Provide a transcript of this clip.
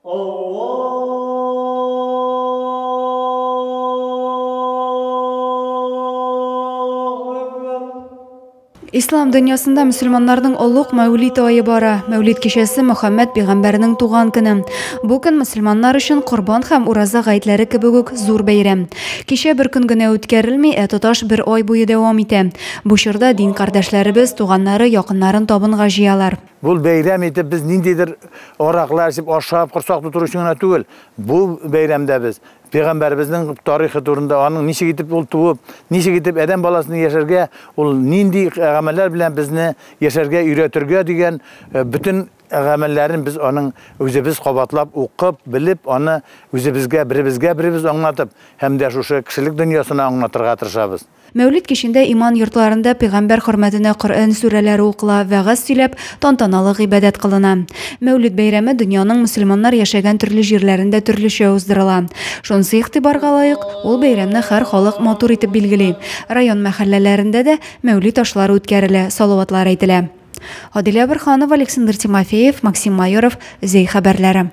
İslam dünyasında Müslümanların ulluq Mevlid ayı bara. Mevlid kişesi Muhammed Peygamberinin tuğan günü. Bu gün Müslümanlar için Qurban hem Uraza gayetleri kibuguk zor bayram. Kişe bir gün güne ötkerilmey, tutaş bir ay boyu devam ete. Bu şurda din kardeşlerimiz, tuğanları, yakınların tabınğa jiyalar. Bu bayram etip biz nindidir oraklar içip aşağı kursak tuturuşuna tügül. Bu bayramda biz Peygamberimizin tarihi turunda onun nişe gidip tuğup, nişe gidip eden balasını yaşarga, ol nindi ameller bilen bizni yaşarga üretirge diyen bütün amellerin biz onun özümüz qabatlap, okup, bilip, onu özümüzge, birimiz anlatıp, hem de şu kişilik dünyasını anlatırga tırışabız. Mevlid kişinde iman yurtlarında Peygamber hürmetine Kur'an süreleri okula ve gaz söylep tantanalı ibadet kılına. Mevlid bayramı dünyanın Müslümanlar yaşayan türlü yerlerinde türlüçe uzdırıla. Şonsı itibarga layık, ol bayramını her halk matur etip bilgili. Rayon mahallelerinde de Mevlid taşları ötkerile, salavatlar aytile. Adile Birxanov, Alexander Timofeyev, Maksim Mayorov, Zey haberleri.